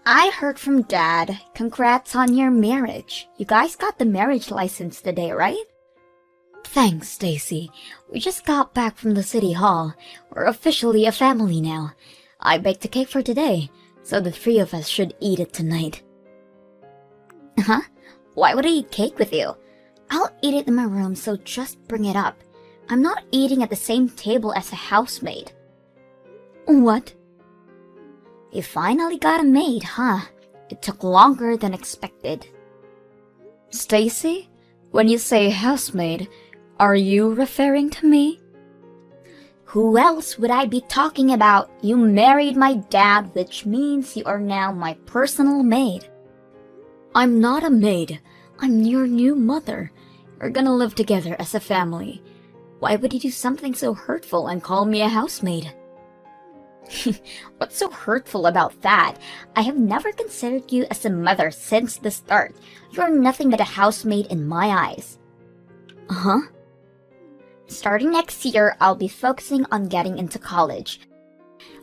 I heard from Dad. Congrats on your marriage. You guys got the marriage license today, right? Thanks, Stacy. We just got back from the city hall. We're officially a family now. I baked a cake for today, so the three of us should eat it tonight. Huh? Why would I eat cake with you? I'll eat it in my room, so just bring it up. I'm not eating at the same table as a housemaid. What? You finally got a maid, huh? It took longer than expected. Stacy, when you say housemaid, are you referring to me? Who else would I be talking about? You married my dad, which means you are now my personal maid. I'm not a maid. I'm your new mother. We're gonna live together as a family. Why would you do something so hurtful and call me a housemaid? What's so hurtful about that? I have never considered you as a mother since the start. You're nothing but a housemaid in my eyes. Huh? Starting next year, I'll be focusing on getting into college.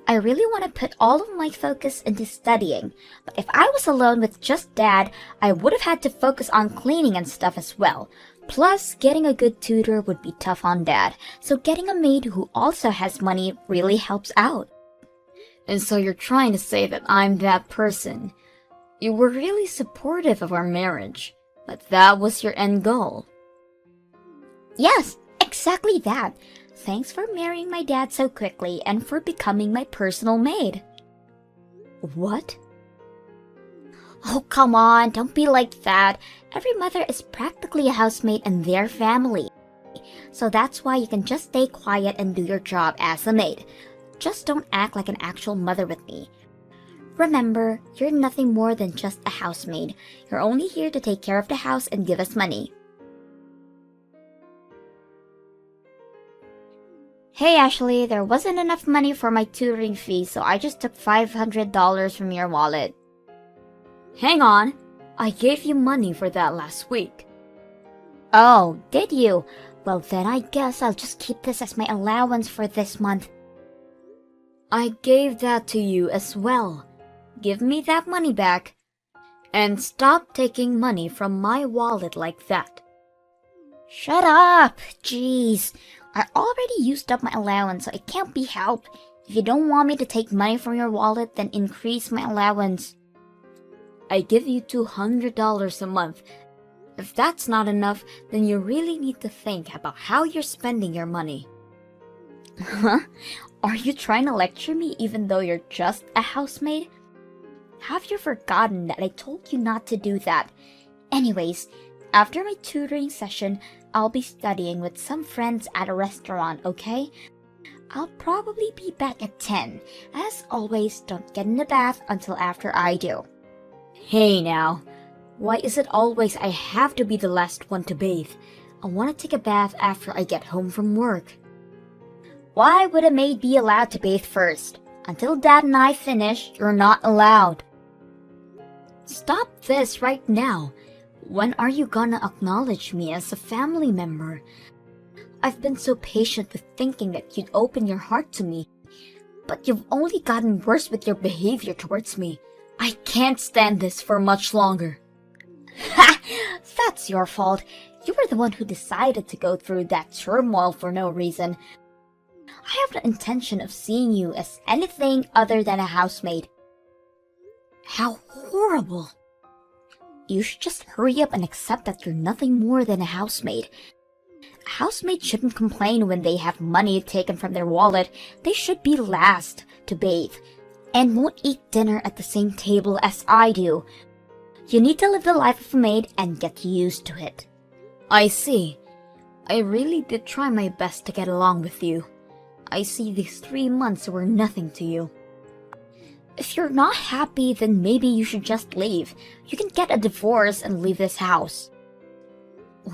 I really want to put all of my focus into studying, but if I was alone with just Dad, I would have had to focus on cleaning and stuff as well. Plus, getting a good tutor would be tough on Dad, so getting a maid who also has money really helps out. And so you're trying to say that I'm that person. You were really supportive of our marriage, but that was your end goal. Yes, exactly that. Thanks for marrying my dad so quickly and for becoming my personal maid. What? Oh, come on, don't be like that. Every mother is practically a housemaid in their family. So that's why you can just stay quiet and do your job as a maid. Just don't act like an actual mother with me. Remember, you're nothing more than just a housemaid. You're only here to take care of the house and give us money. Hey Ashley, there wasn't enough money for my tutoring fee, so I just took $500 from your wallet. Hang on, I gave you money for that last week. Oh, did you? Well then I guess I'll just keep this as my allowance for this month. I gave that to you as well. Give me that money back. And stop taking money from my wallet like that. Shut up! Jeez. I already used up my allowance, so it can't be helped. If you don't want me to take money from your wallet, then increase my allowance. I give you $200 a month. If that's not enough, then you really need to think about how you're spending your money. Huh? Are you trying to lecture me even though you're just a housemaid? Have you forgotten that I told you not to do that? Anyways, after my tutoring session, I'll be studying with some friends at a restaurant, okay? I'll probably be back at 10. As always, don't get in the bath until after I do. Hey now, why is it always I have to be the last one to bathe? I want to take a bath after I get home from work. Why would a maid be allowed to bathe first? Until Dad and I finish, you're not allowed. Stop this right now. When are you gonna acknowledge me as a family member? I've been so patient with thinking that you'd open your heart to me, but you've only gotten worse with your behavior towards me. I can't stand this for much longer. Ha! That's your fault. You were the one who decided to go through that turmoil for no reason. I have no intention of seeing you as anything other than a housemaid. How horrible! You should just hurry up and accept that you're nothing more than a housemaid. A housemaid shouldn't complain when they have money taken from their wallet. They should be last to bathe, and won't eat dinner at the same table as I do. You need to live the life of a maid and get used to it. I see. I really did try my best to get along with you. I see these 3 months were nothing to you. If you're not happy, then maybe you should just leave. You can get a divorce and leave this house.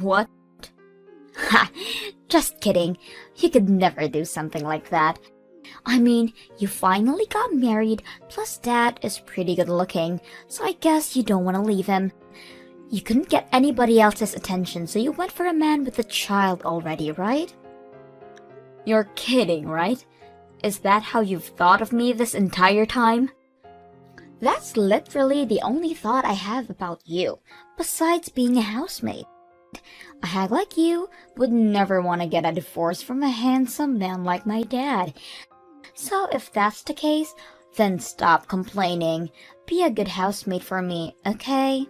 What? Ha! Just kidding. You could never do something like that. I mean, you finally got married, plus Dad is pretty good looking, so I guess you don't want to leave him. You couldn't get anybody else's attention, so you went for a man with a child already, right? You're kidding, right? Is that how you've thought of me this entire time? That's literally the only thought I have about you, besides being a housemaid. A hag like you would never want to get a divorce from a handsome man like my dad. So if that's the case, then stop complaining. Be a good housemaid for me, okay?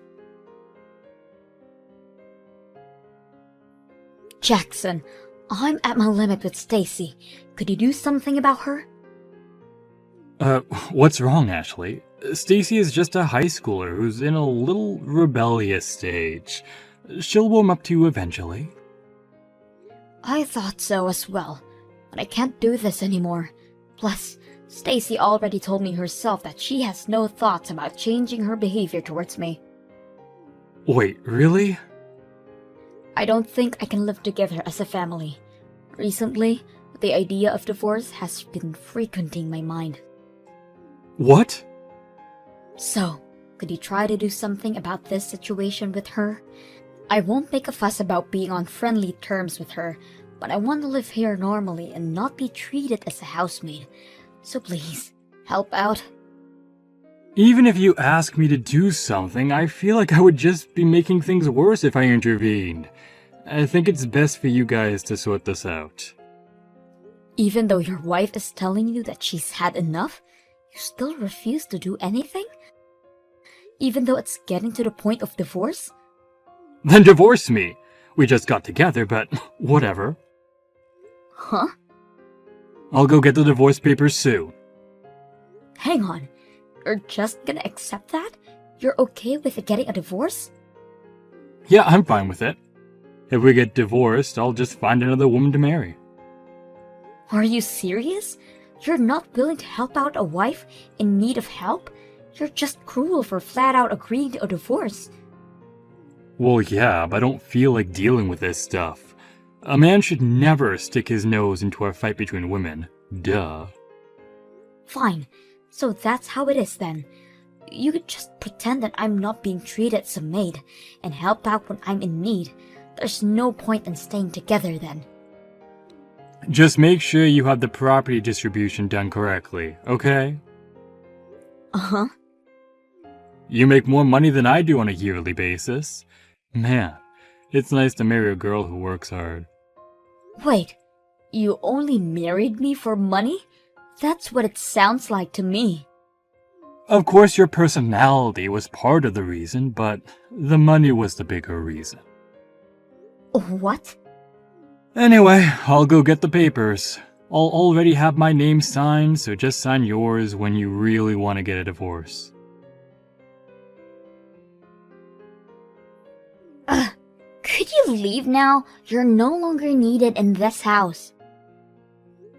Jackson, I'm at my limit with Stacy. Could you do something about her? What's wrong, Ashley? Stacy is just a high schooler who's in a little rebellious stage. She'll warm up to you eventually. I thought so as well, but I can't do this anymore. Plus, Stacy already told me herself that she has no thoughts about changing her behavior towards me. Wait, really? I don't think I can live together as a family. Recently, the idea of divorce has been frequenting my mind. What? So, could you try to do something about this situation with her? I won't make a fuss about being on friendly terms with her, but I want to live here normally and not be treated as a housemaid. So please, help out. Even if you ask me to do something, I feel like I would just be making things worse if I intervened. I think it's best for you guys to sort this out. Even though your wife is telling you that she's had enough, you still refuse to do anything? Even though it's getting to the point of divorce? Then divorce me. We just got together, but whatever. Huh? I'll go get the divorce papers soon. Hang on. You're just gonna accept that? You're okay with getting a divorce? Yeah, I'm fine with it. If we get divorced, I'll just find another woman to marry. Are you serious? You're not willing to help out a wife in need of help? You're just cruel for flat out agreeing to a divorce. Well, yeah, but I don't feel like dealing with this stuff. A man should never stick his nose into a fight between women. Duh. Fine. So that's how it is then. You could just pretend that I'm not being treated as a maid and help out when I'm in need. There's no point in staying together then. Just make sure you have the property distribution done correctly, okay? Uh-huh. You make more money than I do on a yearly basis. Man, it's nice to marry a girl who works hard. Wait, you only married me for money? That's what it sounds like to me. Of course, your personality was part of the reason, but the money was the bigger reason. What? Anyway, I'll go get the papers. I'll already have my name signed, so just sign yours when you really want to get a divorce. Could you leave now? You're no longer needed in this house.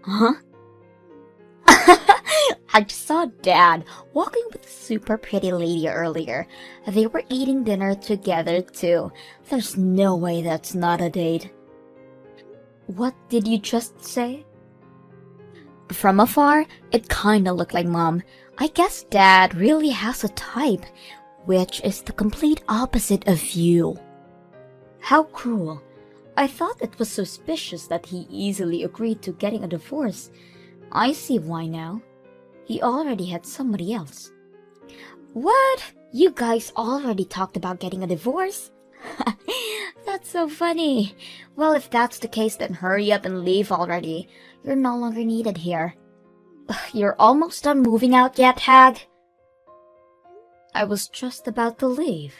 Huh? I just saw Dad walking with a super pretty lady earlier. They were eating dinner together too. There's no way that's not a date. What did you just say? From afar, it kinda looked like Mom. I guess Dad really has a type, which is the complete opposite of you. How cruel. I thought it was suspicious that he easily agreed to getting a divorce. I see why now. He already had somebody else. What? You guys already talked about getting a divorce? That's so funny. Well, if that's the case, then hurry up and leave already. You're no longer needed here. You're almost done moving out yet, hag? I was just about to leave.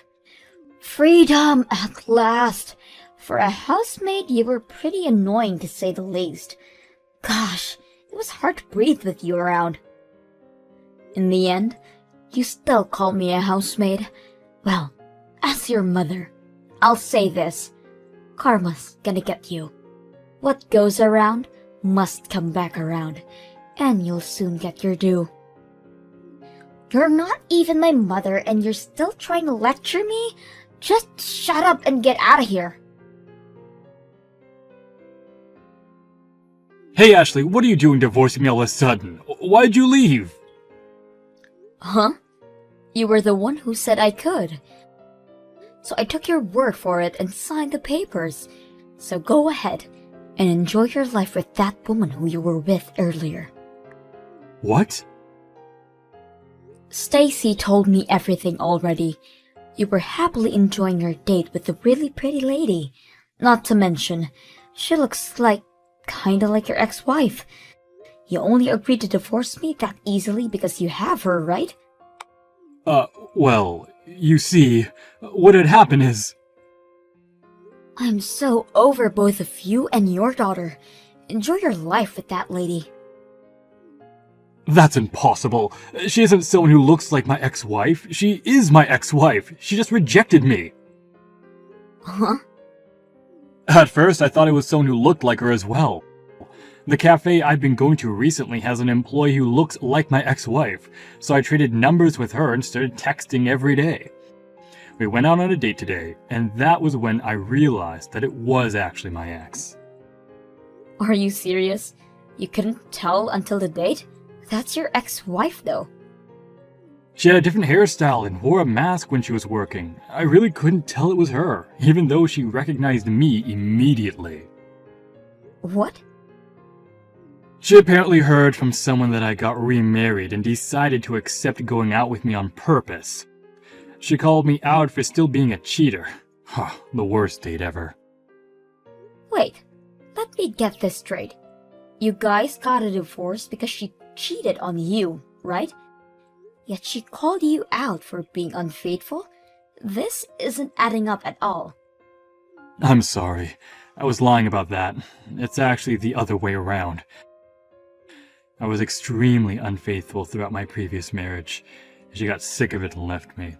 Freedom at last! For a housemaid, you were pretty annoying to say the least. Gosh, it was hard to breathe with you around. In the end, you still call me a housemaid. Well, as your mother, I'll say this. Karma's gonna get you. What goes around must come back around, and you'll soon get your due. You're not even my mother and you're still trying to lecture me? Just shut up and get out of here. Hey Ashley, what are you doing divorcing me all of a sudden? Why'd you leave? Huh? You were the one who said I could. So I took your word for it and signed the papers. So go ahead and enjoy your life with that woman who you were with earlier. What? Stacy told me everything already. You were happily enjoying your date with a really pretty lady. Not to mention, she looks kinda like your ex-wife. You only agreed to divorce me that easily because you have her, right? Well, you see, what had happened is... I'm so over both of you and your daughter. Enjoy your life with that lady. That's impossible. She isn't someone who looks like my ex-wife. She is my ex-wife. She just rejected me. Huh? At first, I thought it was someone who looked like her as well. The cafe I've been going to recently has an employee who looks like my ex-wife, so I traded numbers with her and started texting every day. We went out on a date today, and that was when I realized that it was actually my ex. Are you serious? You couldn't tell until the date? That's your ex-wife, though. She had a different hairstyle and wore a mask when she was working. I really couldn't tell it was her, even though she recognized me immediately. What? She apparently heard from someone that I got remarried and decided to accept going out with me on purpose. She called me out for still being a cheater. The worst date ever. Wait, let me get this straight. You guys got a divorce because she cheated on you, right? Yet she called you out for being unfaithful? This isn't adding up at all. I'm sorry. I was lying about that. It's actually the other way around. I was extremely unfaithful throughout my previous marriage. She got sick of it and left me.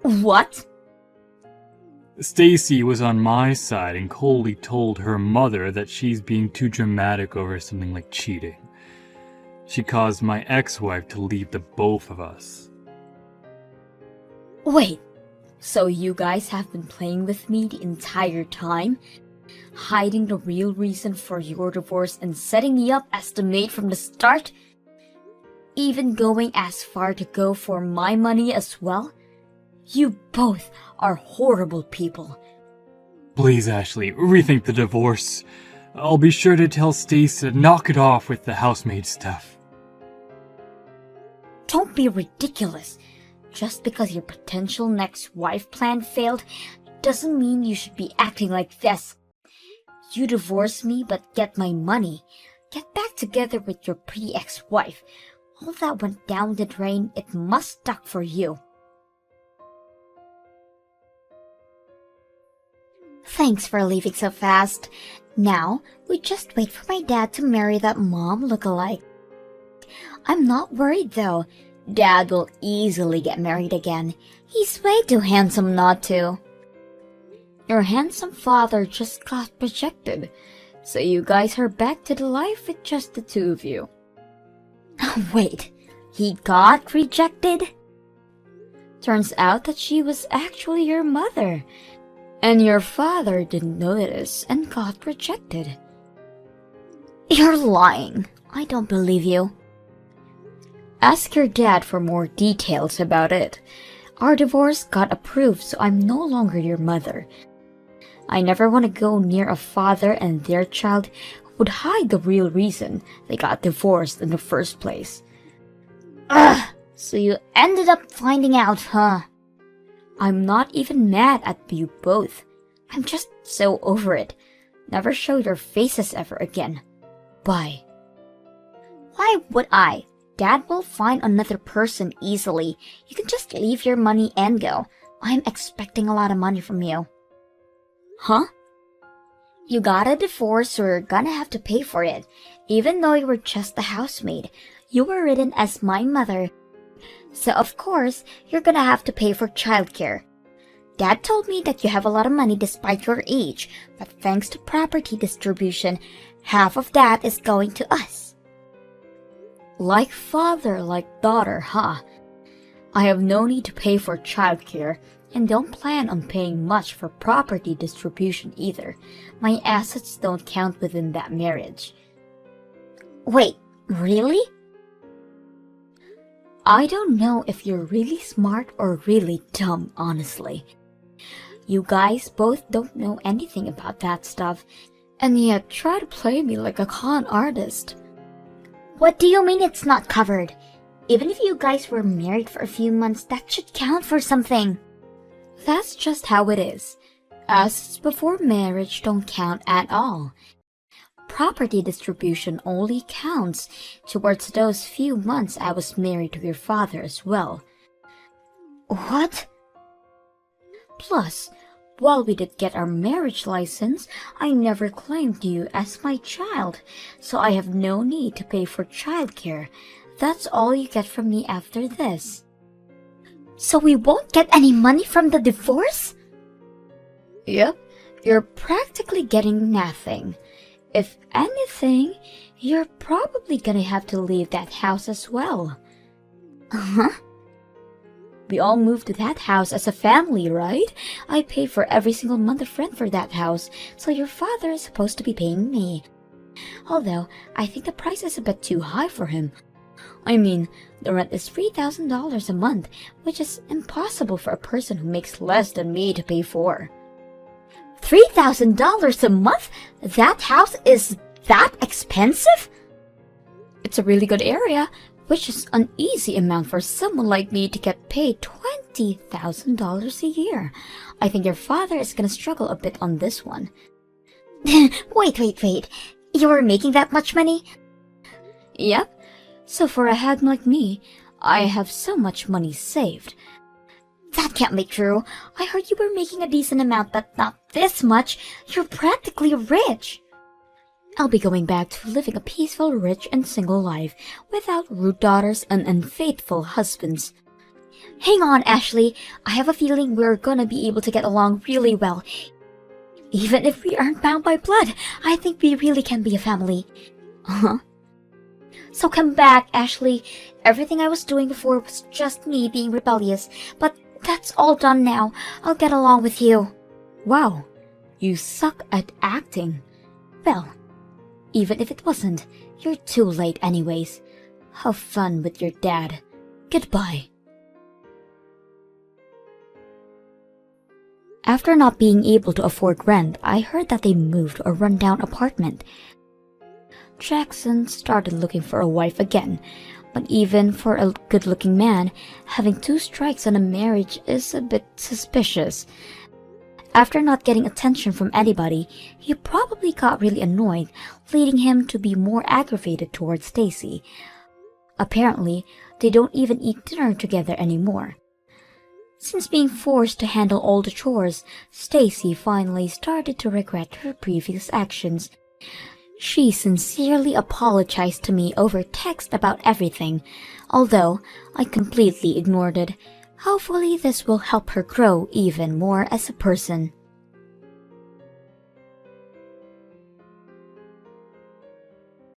What? Stacy was on my side and coldly told her mother that she's being too dramatic over something like cheating. She caused my ex-wife to leave the both of us. Wait, so you guys have been playing with me the entire time? Hiding the real reason for your divorce and setting me up as the maid from the start? Even going as far to go for my money as well? You both are horrible people. Please, Ashley, rethink the divorce. I'll be sure to tell Stacy to knock it off with the housemaid stuff. Don't be ridiculous. Just because your potential next wife plan failed doesn't mean you should be acting like this. You divorce me but get my money. Get back together with your pretty ex-wife. All that went down the drain, it must suck for you. Thanks for leaving so fast. Now, we just wait for my dad to marry that mom lookalike. I'm not worried though. Dad will easily get married again. He's way too handsome not to. Your handsome father just got rejected, so you guys are back to the life with just the two of you. Wait, he got rejected? Turns out that she was actually your mother, and your father didn't notice and got rejected. You're lying. I don't believe you. Ask your dad for more details about it. Our divorce got approved, so I'm no longer your mother. I never want to go near a father and their child who would hide the real reason they got divorced in the first place. Ugh! So you ended up finding out, huh? I'm not even mad at you both. I'm just so over it. Never show your faces ever again. Bye. Why would I? Dad will find another person easily. You can just leave your money and go. I'm expecting a lot of money from you. Huh? You got a divorce, so you're gonna have to pay for it. Even though you were just a housemaid, you were written as my mother. So of course, you're gonna have to pay for childcare. Dad told me that you have a lot of money despite your age, but thanks to property distribution, half of that is going to us. Like father, like daughter, huh? I have no need to pay for childcare, and don't plan on paying much for property distribution either. My assets don't count within that marriage. Wait, really? I don't know if you're really smart or really dumb, honestly. You guys both don't know anything about that stuff, and yet try to play me like a con artist. What do you mean it's not covered? Even if you guys were married for a few months, that should count for something. That's just how it is. Assets before marriage don't count at all. Property distribution only counts towards those few months I was married to your father as well. What? Plus, while we did get our marriage license, I never claimed you as my child, so I have no need to pay for childcare. That's all you get from me after this. So we won't get any money from the divorce? Yep, you're practically getting nothing. If anything, you're probably gonna have to leave that house as well. Uh-huh. We all moved to that house as a family, right? I pay for every single month of rent for that house, so your father is supposed to be paying me. Although, I think the price is a bit too high for him. I mean, the rent is $3,000 a month, which is impossible for a person who makes less than me to pay for. $3,000 a month? That house is that expensive? It's a really good area, which is an easy amount for someone like me to get paid $20,000 a year. I think your father is gonna struggle a bit on this one. Wait. You were making that much money? Yep. So for a hag like me, I have so much money saved. That can't be true. I heard you were making a decent amount, but not this much. You're practically rich. I'll be going back to living a peaceful, rich, and single life without rude daughters and unfaithful husbands. Hang on, Ashley. I have a feeling we're gonna be able to get along really well. Even if we aren't bound by blood, I think we really can be a family. Uh-huh. So come back, Ashley. Everything I was doing before was just me being rebellious, but that's all done now. I'll get along with you. Wow, you suck at acting. Well, even if it wasn't, you're too late anyways. Have fun with your dad. Goodbye. After not being able to afford rent, I heard that they moved to a rundown apartment. Jackson started looking for a wife again, but even for a good-looking man, having 2 strikes on a marriage is a bit suspicious. After not getting attention from anybody, he probably got really annoyed, leading him to be more aggravated towards Stacy. Apparently, they don't even eat dinner together anymore. Since being forced to handle all the chores, Stacy finally started to regret her previous actions. She sincerely apologized to me over text about everything, although I completely ignored it. Hopefully this will help her grow even more as a person.